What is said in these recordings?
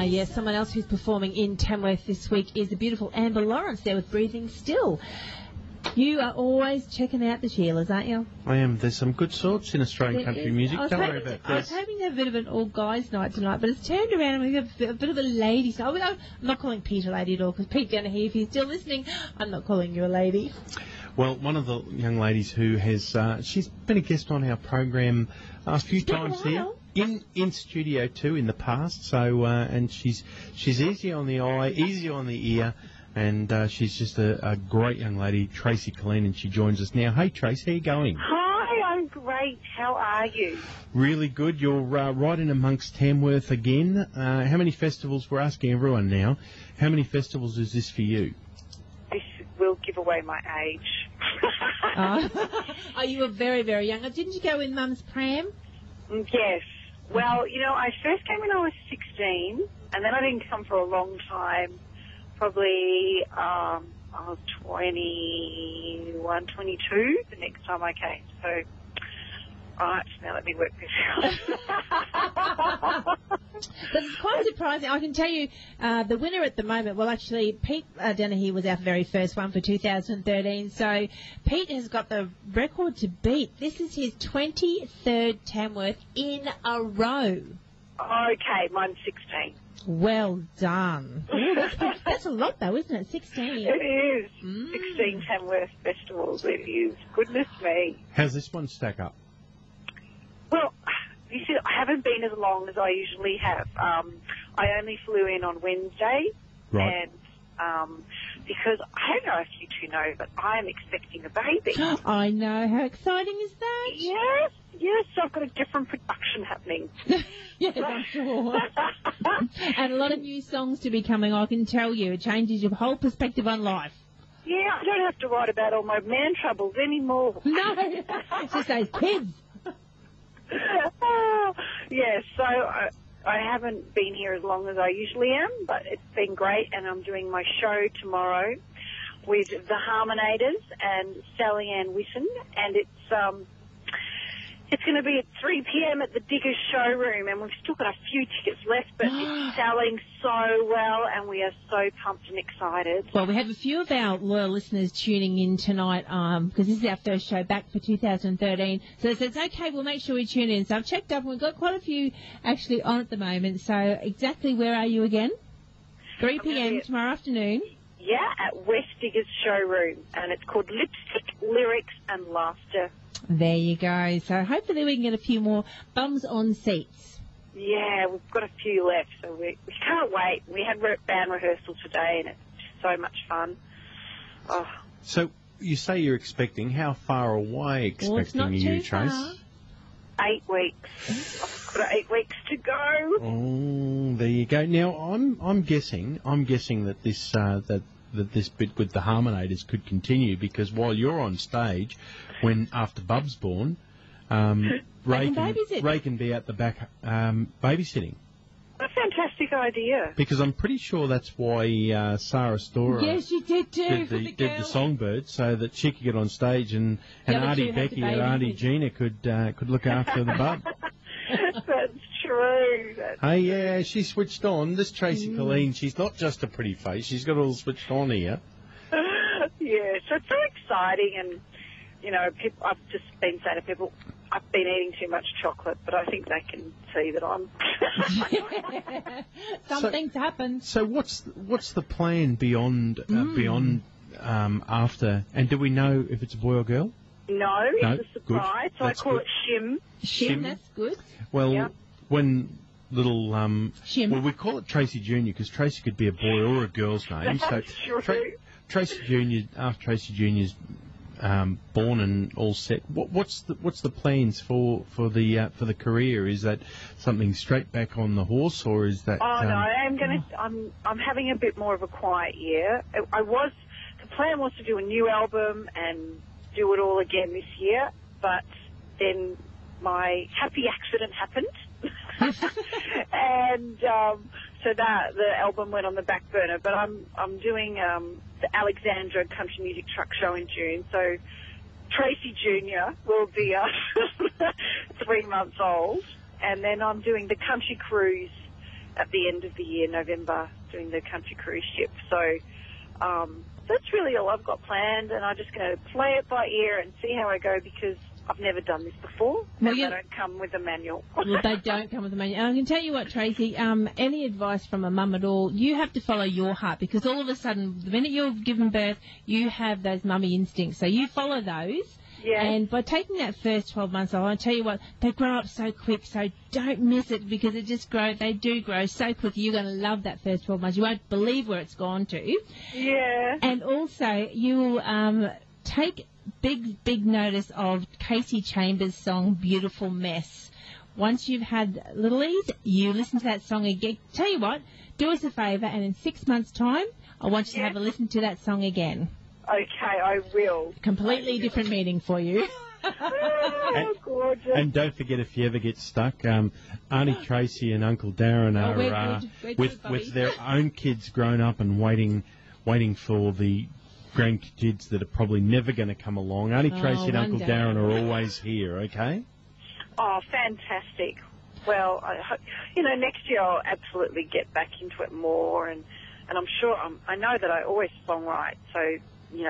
Yes, someone else who's performing in Tamworth this week is the beautiful Amber Lawrence there with Breathing Still. You are always checking out the Sheilas, aren't you? I am. There's some good sorts in Australian country music. Don't worry about that. I was hoping to have a bit of an all-guys night tonight, but it's turned around and we've got a bit of a ladies' night. I'm not calling Pete a lady at all, because Pete down here, if you're still listening, I'm not calling you a lady. Well, one of the young ladies who has, she's been a guest on our program a few times here. In studio too in the past, so and she's easy on the eye, easy on the ear, and she's just a great young lady, Tracy Killeen, and she joins us now. Hey Trace, how you going? Hi, I'm great. How are you? Really good. You're right in amongst Tamworth again. How many festivals? We're asking everyone now. How many festivals is this for you? This will give away my age. Oh, you were very, very young. Didn't you go in Mum's pram? Yes. Well, you know, I first came when I was 16, and then I didn't come for a long time. Probably I was 21, 22 the next time I came. So, right, now let me work this out. But it's quite surprising. I can tell you the winner at the moment, well, actually, Pete Dennehy was our very first one for 2013. So Pete has got the record to beat. This is his 23rd Tamworth in a row. Okay, mine's 16. Well done. Ooh, that's a lot, though, isn't it? 16. It is. 16 Tamworth festivals. It is. Goodness me. How's this one stack up? Well, you see, I haven't been as long as I usually have. I only flew in on Wednesday. Right. And because, I don't know if you two know, but I am expecting a baby. I know. How exciting is that? Yes, I've got a different production happening. Yes, I'm sure. And a lot of new songs to be coming, I can tell you. It changes your whole perspective on life. Yeah, I don't have to write about all my man troubles anymore. No, it's just those kids. Yes, so I haven't been here as long as I usually am, but it's been great, and I'm doing my show tomorrow with the Harmonators and Sally Ann Whitten, and it's going to be at 3 p.m. at the Diggers showroom, and we've still got a few tickets left, but it's selling so well, and we are so pumped and excited. Well, we have a few of our loyal listeners tuning in tonight because this is our first show back for 2013. So it's okay, we'll make sure we tune in. So I've checked up, and we've got quite a few actually on at the moment. So exactly where are you again? 3 p.m. tomorrow afternoon. Yeah, at West Diggers showroom, and it's called Lipstick, Lyrics and Laughter. There you go. So hopefully we can get a few more bums on seats. Yeah, we've got a few left, so we can't wait. We had band rehearsal today, and it's just so much fun. Oh. So you say you're expecting. How far away expecting are you, Trace? 8 weeks. I've got 8 weeks to go. Oh, there you go. Now I'm guessing that this that this bit with the Harmonators could continue, because while you're on stage, when after Bub's born, Ray can be at the back babysitting. A fantastic idea. Because I'm pretty sure that's why Sarah Storer did the Songbird, so that she could get on stage and Auntie Becky and Auntie Gina could look after the bub. That's true. Hey, yeah, she switched on. This Tracy Killeen, she's not just a pretty face. She's got all switched on here. Yeah, so it's so exciting, and, you know, I've just been saying to people, I've been eating too much chocolate, but I think they can see that I'm... Something's happened. So what's the plan beyond after? And do we know if it's a boy or girl? No, it's a surprise. Good. So that's I call it Shim. Shim, that's good. Well, when little... Shim. Well, we call it Tracy Jr. because Tracy could be a boy or a girl's name. That's true. Tracy Jr., after Tracy Jr.'s born and all set, what's the plans for the career? Is that something straight back on the horse, or is that? Oh no, I'm having a bit more of a quiet year. The plan was to do a new album and do it all again this year, but then my happy accident happened, and so that the album went on the back burner. But I'm doing the Alexandra Country Music Truck Show in June, so Tracy Jr. will be 3 months old, and then I'm doing the Country Cruise at the end of the year, November, doing the country cruise ship. So that's really all I've got planned, and I'm just going to play it by ear and see how I go, because I've never done this before, and they don't come with a manual. Well, they don't come with a manual. And I can tell you what, Tracy, any advice from a mum at all, you have to follow your heart, because all of a sudden, the minute you've given birth, you have those mummy instincts. So you follow those. Yeah. And by taking that first 12 months off, I'll tell you what, they grow up so quick, so don't miss it, because it just they do grow so quick. You're going to love that first 12 months. You won't believe where it's gone to. Yeah. And also, you'll take big notice of Casey Chambers' song, Beautiful Mess. Once you've had littlies, you listen to that song again. Tell you what, do us a favour, and in 6 months' time, I want you to have a listen to that song again. Okay, I will. Completely different meaning for you. Oh, gorgeous. And don't forget, if you ever get stuck, Auntie Tracy and Uncle Darren are with their own kids grown up and waiting for the grandkids that are probably never going to come along. Auntie Tracy and Uncle Darren are always here, okay? Oh, fantastic. Well, I hope, next year I'll absolutely get back into it more, and I'm sure, I know that I always songwrite, so,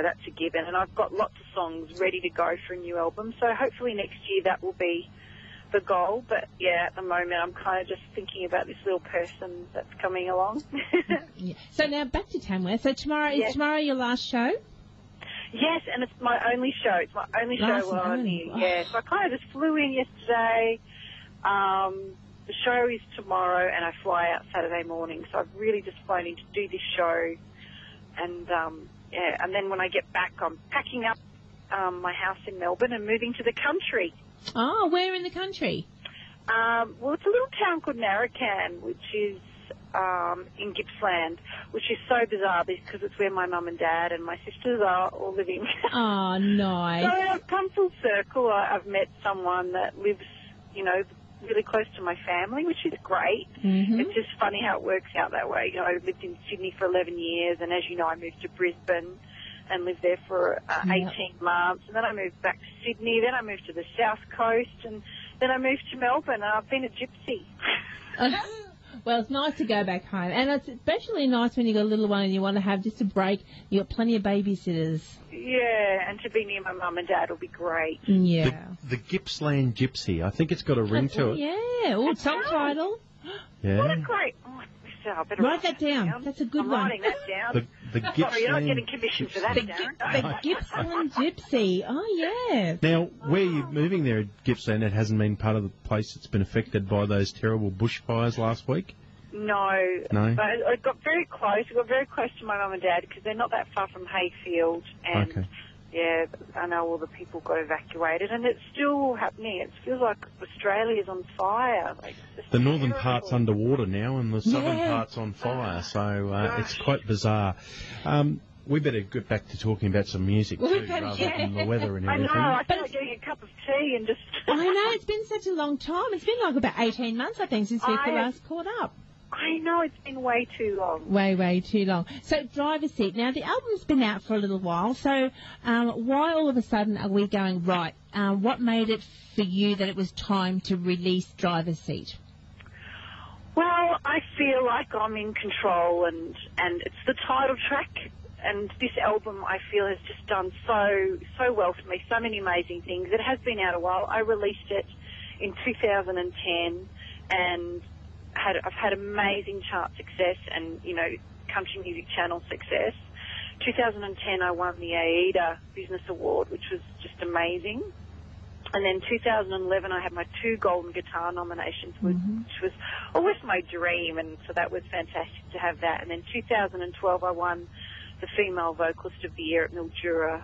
that's a given, and I've got lots of songs ready to go for a new album, so hopefully next year that will be the goal. But yeah, at the moment I'm kind of just thinking about this little person that's coming along. Yeah. So now back to Tamworth. So tomorrow is tomorrow your last show? Yes, and it's my only show. It's my only show while I'm here. Yeah, so I kind of just flew in yesterday. The show is tomorrow, and I fly out Saturday morning. So I've really just flown in to do this show, and and then when I get back, I'm packing up my house in Melbourne and moving to the country. Oh, where in the country? Well, it's a little town called Narracan, which is in Gippsland, which is so bizarre because it's where my mum and dad and my sisters are all living. Oh, nice. So I've come full circle. I've met someone that lives, really close to my family, which is great. Mm-hmm. It's just funny how it works out that way. I lived in Sydney for 11 years, and as you know, I moved to Brisbane and lived there for 18 months, and then I moved back to Sydney, then I moved to the South Coast, and then I moved to Melbourne, and I've been a gypsy. Well, it's nice to go back home, and it's especially nice when you've got a little one and you want to have just a break. You've got plenty of babysitters. Yeah, and to be near my mum and dad will be great. Yeah. The Gippsland Gypsy. I think it's got a ring to it. Yeah, or song title. Yeah. What a great... I better write that down. That's a good I'm one. writing that down. The Gippsland... Sorry, you're not getting commission for that, Darren. The Gippsland Gypsy. Oh, yeah. Now, where are you moving there at Gippsland? It hasn't been part of the place that's been affected by those terrible bushfires last week? No. But I got very close. I got very close to my mum and dad because they're not that far from Hayfield. And, yeah, I know all the people got evacuated, and it's still happening. It feels like Australia's on fire. The northern part's underwater now, and the southern part's on fire, so it's quite bizarre. We better get back to talking about some music too, rather than the weather and everything. I know. I feel like getting a cup of tea and just... I know. It's been such a long time. It's been like about 18 months, I think, since we last caught up. I know, it's been way too long. Way too long. So, Driver's Seat. Now, the album's been out for a little while, so why all of a sudden are we going, right, what made it for you that it was time to release Driver's Seat? Well, I feel like I'm in control, and it's the title track, and this album, I feel, has just done so well for me, so many amazing things. It has been out a while. I released it in 2010, and I've had amazing chart success and, country music channel success. 2010, I won the AIDA Business Award, which was just amazing. And then 2011, I had my 2 Golden Guitar nominations, which was always my dream, and so that was fantastic to have that. And then 2012, I won the Female Vocalist of the Year at Mildura,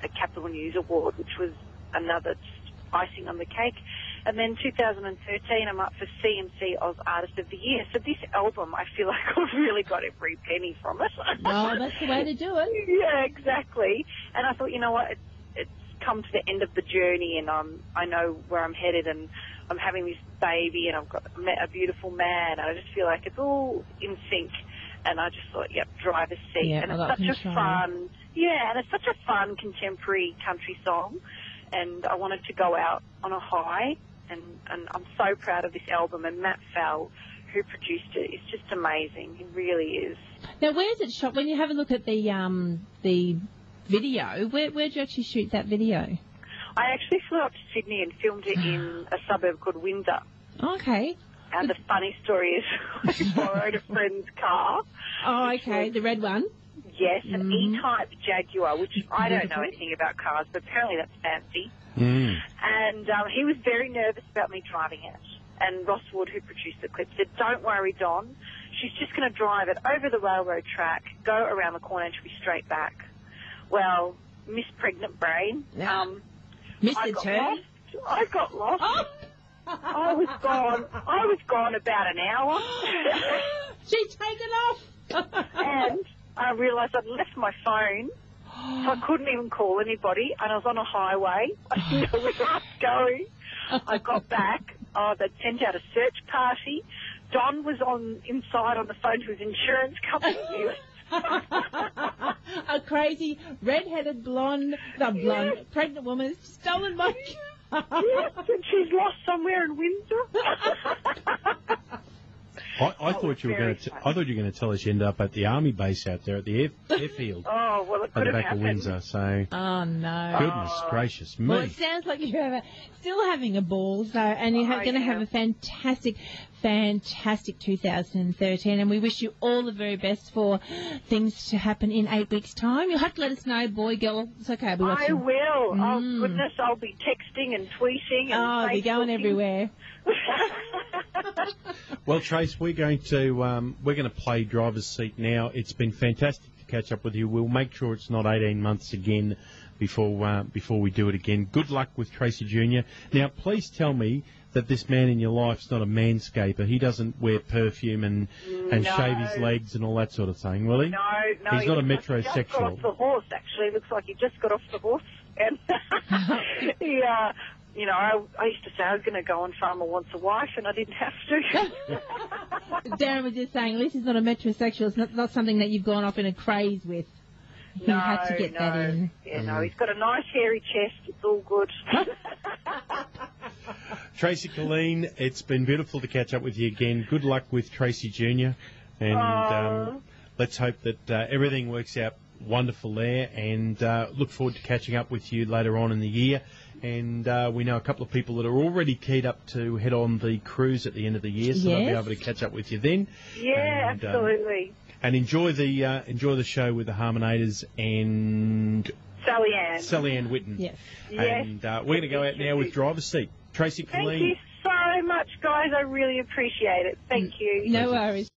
a Capital News Award, which was another just icing on the cake. And then 2013, I'm up for CMC Oz Artist of the Year. So this album, I feel like I've really got every penny from it. Oh, that's the way to do it. Yeah, exactly. And I thought, you know what, it's come to the end of the journey, and I know where I'm headed, and I'm having this baby, and I've met a beautiful man, and I just feel like it's all in sync. And I just thought, Driver's Seat. Yeah, and it's such a fun contemporary country song. And I wanted to go out on a high, and I'm so proud of this album. And Matt Fell, who produced it is just amazing. He really is. Now, where's it shot? When you have a look at the video, where did you actually shoot that video? I actually flew up to Sydney and filmed it in a suburb called Windsor. Okay. And the funny story is I borrowed a friend's car. Oh, okay, the red one. Yes, an E-Type Jaguar, which I don't know anything about cars, but apparently that's fancy. And he was very nervous about me driving it. And Ross Wood, who produced the clip, said, "Don't worry, Don. She's just going to drive it over the railroad track, go around the corner, and she'll be straight back." Well, Miss Pregnant Brain, Mr. Turn. I got lost. Oh. I was gone about an hour. She's taken off. And I realised I'd left my phone, so I couldn't even call anybody, and I was on a highway. I didn't know where I was going. I got back. They'd sent out a search party. Don was inside on the phone to his insurance company. A crazy, red-headed, pregnant woman has stolen my car. Yes, and she's lost somewhere in Windsor. I thought you were going to. I thought you were going to tell us you ended up at the army base out there at the airfield. Oh well, it could have happened. At the back of Windsor. So. Oh no! Goodness gracious me! Well, it sounds like you're still having a ball, and you're going to have a fantastic 2013, and we wish you all the very best for things to happen in 8 weeks' time. You'll have to let us know, boy, girl. It's okay. I will. Oh goodness, I'll be texting and tweeting and I'll be going everywhere. Well, Trace, we're going to play driver's seat now. It's been fantastic to catch up with you. We'll make sure it's not 18 months again before we do it again. Good luck with Tracy Jr. Now, please tell me that this man in your life's not a manscaper. He doesn't wear perfume and shave his legs and all that sort of thing, will he? No. He's not a metrosexual. He just got off the horse, actually. Looks like he just got off the horse. And he, I used to say I was going to go on Farmer Wants a Wife, and I didn't have to. Darren was just saying, at least he's not a metrosexual. It's not something that you've gone off in a craze with. He had to get that in. Yeah, no, he's got a nice hairy chest. It's all good. Tracy Killeen, it's been beautiful to catch up with you again. Good luck with Tracy Jr. And let's hope that everything works out wonderful there, and look forward to catching up with you later on in the year. And we know a couple of people that are already keyed up to head on the cruise at the end of the year, so they'll be able to catch up with you then. Yeah, and, absolutely. And enjoy the show with the Harmonators and Sally Ann Whitten. Yes. And we're going to go out now with driver's seat. Tracy Killeen. Thank you so much, guys. I really appreciate it. Thank you. No worries.